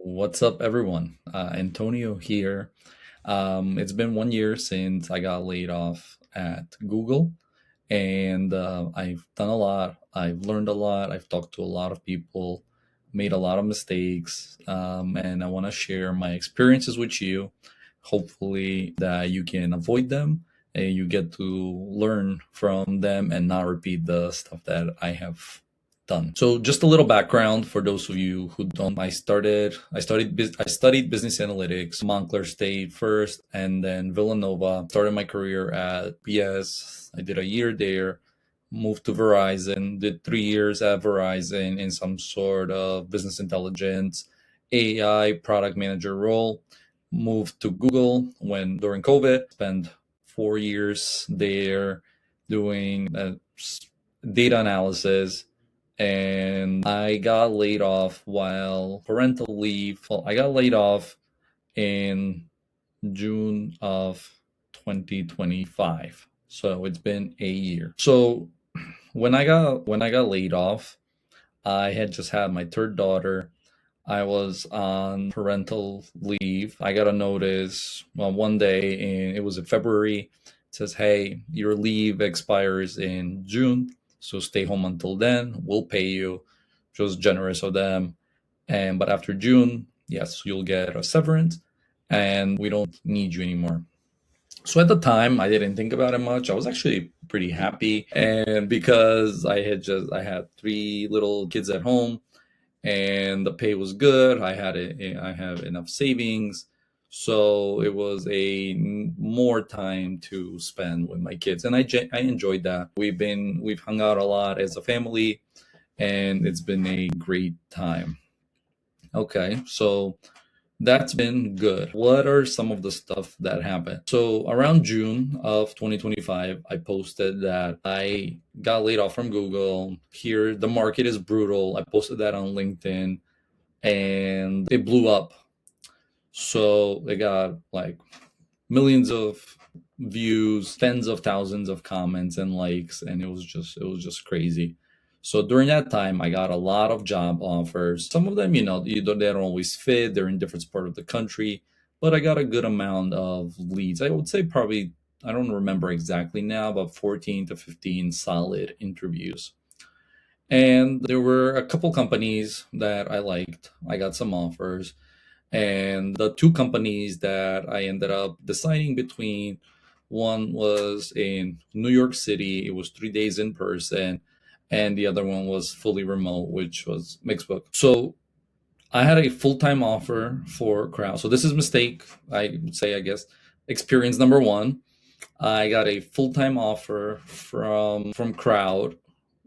What's up, everyone? Antonio here. It's been 1 year since I got laid off at Google, and I've done a lot. I've learned a lot. I've talked to a lot of people, made a lot of mistakes, and I want to share my experiences with you. Hopefully, that you can avoid them and you get to learn from them and not repeat the stuff that I have done. So just a little background for those of you who don't. I studied business analytics, Montclair State first, and then Villanova. Started my career at BS. I did a year there, moved to Verizon, did 3 years at Verizon in some sort of business intelligence, AI product manager role. Moved to Google when during COVID, spent 4 years there doing data analysis, and I got laid off while parental leave. Well, I got laid off in June of 2025. So it's been a year. So when I got laid off, I had just had my third daughter. I was on parental leave. I got a notice, well, one day, and it was in February. It says, "Hey, your leave expires in June, so stay home until then. We'll pay you." Which was generous of them. And but after June, yes, you'll get a severance, and we don't need you anymore. So at the time, I didn't think about it much. I was actually pretty happy, and because I had three little kids at home, and the pay was good. I have enough savings, so it was more time to spend with my kids, and I enjoyed that. We've hung out a lot as a family, and it's been a great time. Okay, so that's been good. What are some of the stuff that happened? So around June of 2025, I posted that I got laid off from Google. Here, the market is brutal. I posted that on LinkedIn, and it blew up. So it got like millions of views, tens of thousands of comments and likes, and it was just crazy. So during that time, I got a lot of job offers. Some of them, they don't always fit. They're in different part of the country, but I got a good amount of leads. I would say probably, I don't remember exactly now, but 14 to 15 solid interviews. And there were a couple companies that I liked. I got some offers, and the two companies that I ended up deciding between, one was in New York City. It was 3 days in person, and the other one was fully remote, which was Mixbook. So I had a full-time offer for Crowd. So this is mistake, I would say, I guess, experience number one. I got a full-time offer from Crowd.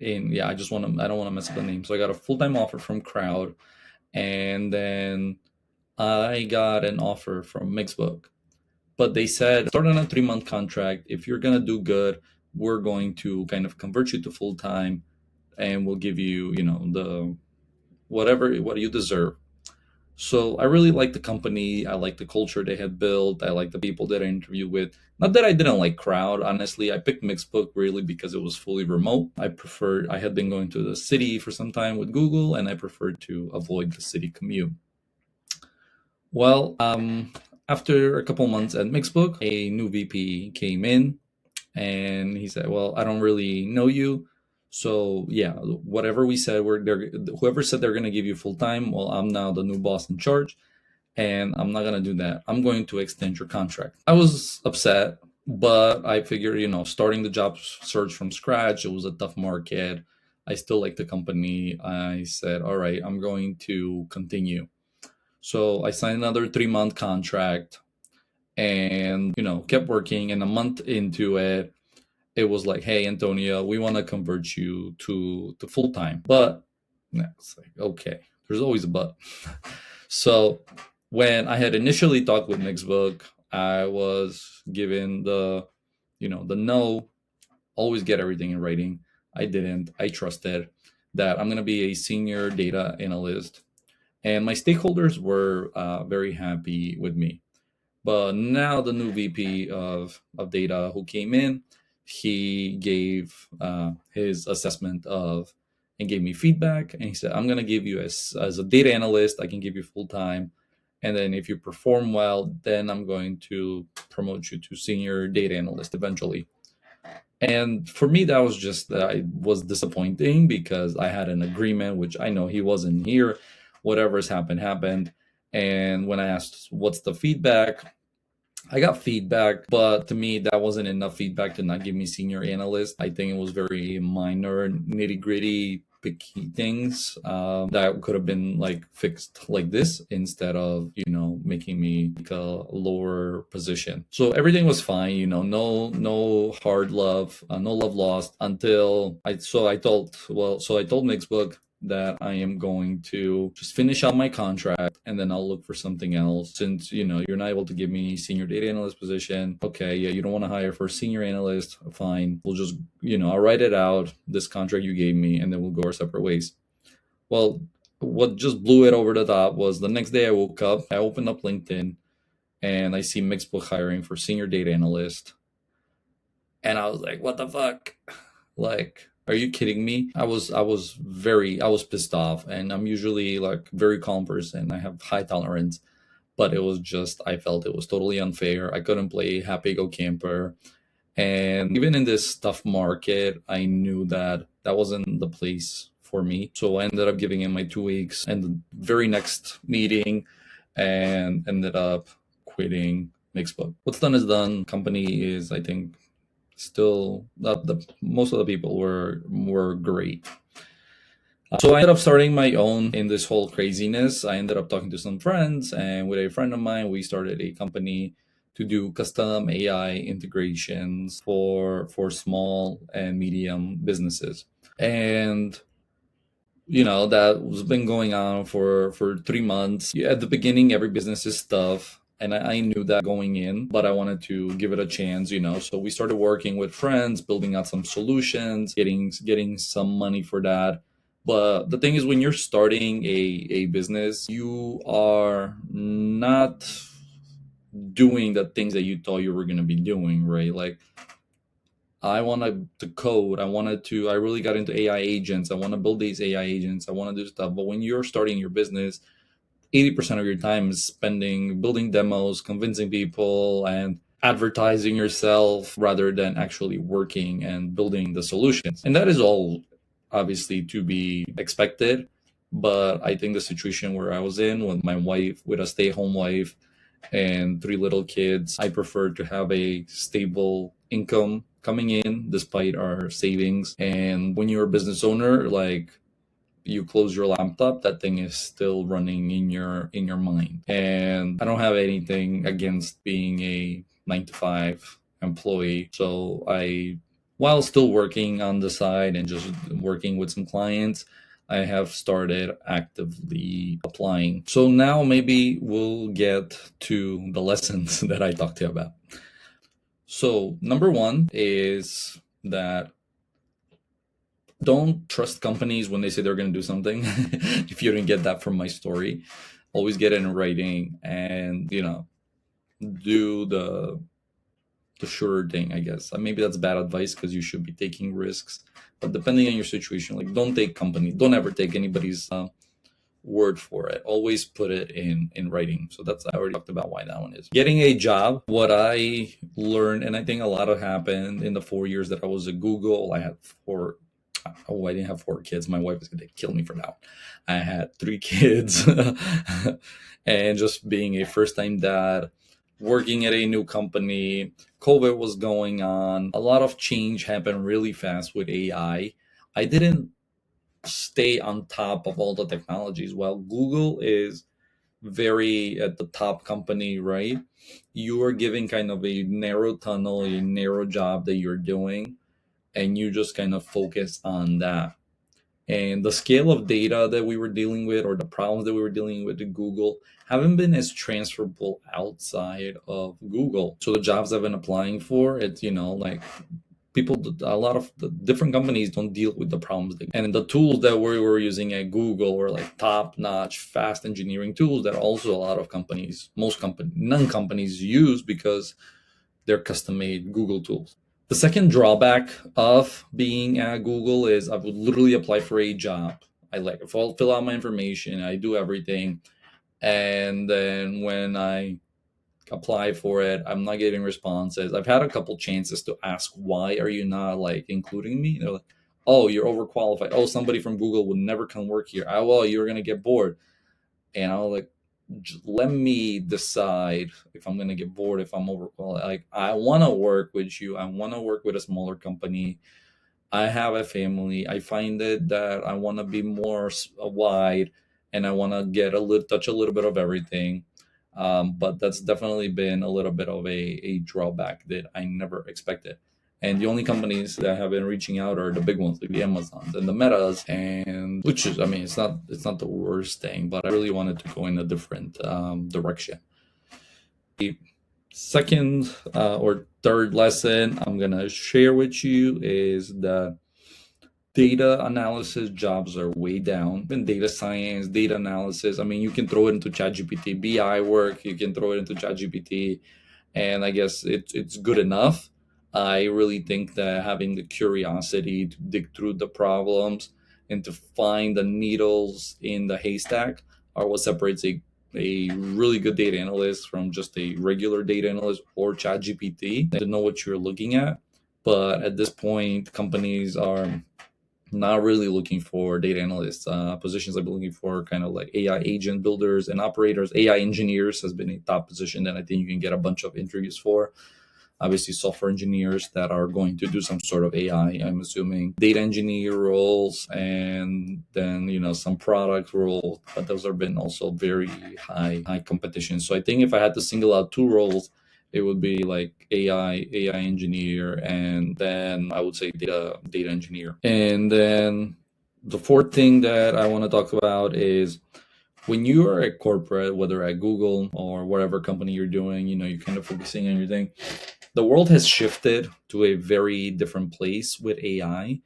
In Yeah, I don't want to mess up the name. So I got a full-time offer from Crowd, and then I got an offer from Mixbook, but they said start on a 3 month contract. If you're gonna do good, we're going to kind of convert you to full time, and we'll give you, the what you deserve. So I really like the company. I like the culture they had built. I like the people that I interviewed with. Not that I didn't like Crowd. Honestly, I picked Mixbook really because it was fully remote. I had been going to the city for some time with Google, and I preferred to avoid the city commute. Well, after a couple months at Mixbook, a new VP came in, and he said, "Well, I don't really know you, so yeah, whatever we said, whoever said they're gonna give you full time. Well, I'm now the new boss in charge, and I'm not gonna do that. I'm going to extend your contract." I was upset, but I figured, starting the job search from scratch, it was a tough market. I still like the company. I said, "All right, I'm going to continue." So I signed another 3 month contract, and kept working. And a month into it, it was like, "Hey, Antonio, we want to convert you to full time." But it's like, okay, there's always a but. So when I had initially talked with Mixbook, I was given the no, always get everything in writing. I didn't. I trusted that I'm going to be a senior data analyst, and my stakeholders were very happy with me. But now the new VP of data who came in, he gave his assessment of and gave me feedback. And he said, I'm going to give you as a data analyst, I can give you full time. And then if you perform well, then I'm going to promote you to senior data analyst eventually. And for me, that was just I was disappointing because I had an agreement, which I know he wasn't here. Whatever's happened, happened. And when I asked what's the feedback, I got feedback, but to me, that wasn't enough feedback to not give me senior analyst. I think it was very minor, nitty gritty, picky things that could have been like fixed like this instead of making me like a lower position. So everything was fine, no hard love, no love lost until I told Mixbook that I am going to just finish out my contract and then I'll look for something else. Since you're not able to give me senior data analyst position, okay, yeah, you don't want to hire for senior analyst, fine, we'll just I'll write it out, this contract you gave me, and then we'll go our separate ways. Well, what just blew it over the top was the next day I woke up, I opened up LinkedIn, and I see Mixbook hiring for senior data analyst, and I was like, what the fuck? Like, are you kidding me? I was pissed off, and I'm usually like very calm person. I have high tolerance, but it was just, I felt it was totally unfair. I couldn't play happy go camper. And even in this tough market, I knew that that wasn't the place for me. So I ended up giving him my 2 weeks and the very next meeting and ended up quitting Mixbook. What's done is done. Company is, I think, still the most of the people were great. So I ended up starting my own in this whole craziness. I ended up talking to some friends, and with a friend of mine, we started a company to do custom AI integrations for small and medium businesses. And that was been going on for 3 months. At the beginning, every business is tough. And I knew that going in, but I wanted to give it a chance, So we started working with friends, building out some solutions, getting some money for that. But the thing is, when you're starting a business, you are not doing the things that you thought you were going to be doing, right? Like, I wanted to code. I really got into AI agents. I want to build these AI agents. I want to do stuff. But when you're starting your business, 80% of your time is spending building demos, convincing people, and advertising yourself rather than actually working and building the solutions. And that is all obviously to be expected. But I think the situation where I was in with my wife, with a stay-at-home wife and 3 little kids, I prefer to have a stable income coming in despite our savings. And when you're a business owner, like, you close your laptop, that thing is still running in your mind. And I don't have anything against being a 9 to 5 employee. So while still working on the side and just working with some clients, I have started actively applying. So now maybe we'll get to the lessons that I talked to you about. So number one is that don't trust companies when they say they're going to do something. If you didn't get that from my story, always get it in writing and, do the sure thing, I guess. Maybe that's bad advice because you should be taking risks. But depending on your situation, like, don't ever take anybody's word for it. Always put it in writing. So I already talked about why that one is. Getting a job, what I learned, and I think a lot of happened in the 4 years that I was at Google. I didn't have 4 kids. My wife is going to kill me for that. I had 3 kids. And just being a first-time dad, working at a new company, COVID was going on. A lot of change happened really fast with AI. I didn't stay on top of all the technologies. While Google is very at the top company, right? You are giving kind of a narrow tunnel, a narrow job that you're doing, and you just kind of focus on that. And the scale of data that we were dealing with, or the problems that we were dealing with at Google, haven't been as transferable outside of Google. So the jobs I've been applying for, it's, like, a lot of the different companies don't deal with the problems. And the tools that we were using at Google were like top-notch, fast engineering tools that also a lot of companies, none companies use because they're custom-made Google tools. The second drawback of being at Google is I would literally apply for a job. I like fill out my information, I do everything, and then when I apply for it, I'm not getting responses. I've had a couple chances to ask why are you not like including me? They're like, oh, you're overqualified. Oh, somebody from Google would never come work here. Oh, well, you're gonna get bored. And I was like, let me decide if I'm gonna get bored, if I'm overqualified. Like, I want to work with you. I want to work with a smaller company. I have a family. I find it that I want to be more wide, and I want to get a little touch a little bit of everything. But that's definitely been a little bit of a drawback that I never expected. And the only companies that have been reaching out are the big ones, like the Amazons and the Metas, and which is, I mean, it's not the worst thing, but I really wanted to go in a different direction. The second or third lesson I'm gonna share with you is that data analysis jobs are way down. In data science, data analysis, I mean, you can throw it into ChatGPT. BI work, you can throw it into ChatGPT, and I guess it's good enough. I really think that having the curiosity to dig through the problems and to find the needles in the haystack are what separates a really good data analyst from just a regular data analyst or ChatGPT to know what you're looking at. But at this point, companies are not really looking for data analysts. Positions I've been looking for kind of like AI agent builders and operators. AI engineers has been a top position that I think you can get a bunch of interviews for. Obviously, software engineers that are going to do some sort of AI, I'm assuming. Data engineer roles, and then, some product roles, but those have been also very high competition. So I think if I had to single out two roles, it would be like AI engineer, and then I would say data engineer. And then the fourth thing that I want to talk about is when you are at corporate, whether at Google or whatever company you're doing, you're kind of focusing on your thing. The world has shifted to a very different place with AI.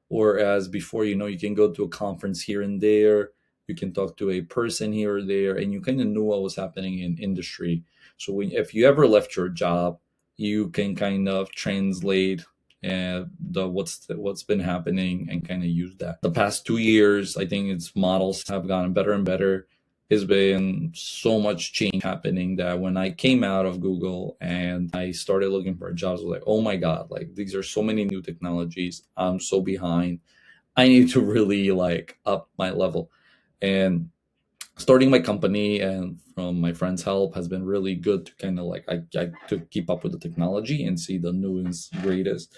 Whereas before, you can go to a conference here and there, you can talk to a person here or there, and you kind of knew what was happening in industry. So if you ever left your job, you can kind of translate what's been happening and kind of use that. The past 2 years, I think its models have gotten better and better. There's been so much change happening that when I came out of Google and I started looking for jobs, I was like, oh my God, like these are so many new technologies. I'm so behind. I need to really like up my level. And starting my company and from my friends' help has been really good to kind of like I to keep up with the technology and see the newest, greatest.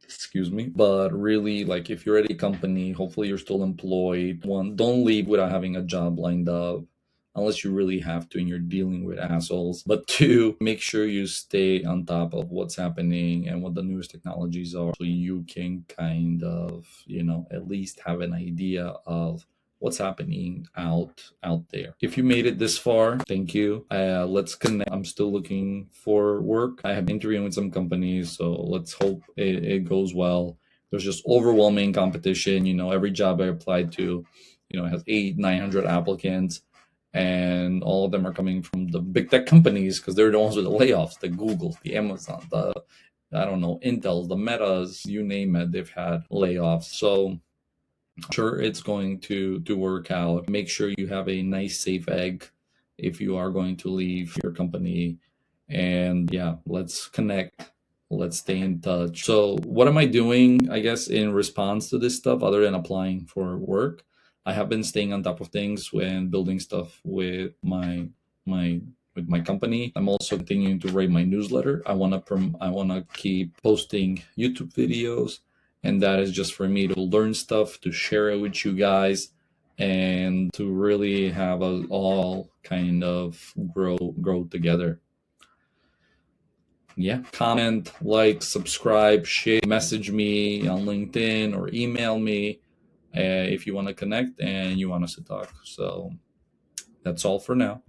Excuse me. But really, like if you're at a company, hopefully you're still employed. One, don't leave without having a job lined up unless you really have to and you're dealing with assholes. But two, make sure you stay on top of what's happening and what the newest technologies are so you can kind of, at least have an idea of what's happening out there. If you made it this far, thank you. Let's connect. I'm still looking for work. I have been interviewing with some companies, so let's hope it goes well. There's just overwhelming competition. Every job I applied to, has 900 applicants, and all of them are coming from the big tech companies because they're the ones with the layoffs, the Google, the Amazon, the, I don't know, Intel, the Metas, you name it, they've had layoffs. So I'm sure it's going to work out. Make sure you have a nice safe egg if you are going to leave your company. And yeah, let's connect. Let's stay in touch. So what am I doing, I guess, in response to this stuff other than applying for work? I have been staying on top of things when building stuff with my company. I'm also continuing to write my newsletter. I want to keep posting YouTube videos, and that is just for me to learn stuff, to share it with you guys, and to really have us all kind of grow together. Yeah, comment, like, subscribe, share, message me on LinkedIn or email me if you want to connect and you want us to talk. So that's all for now.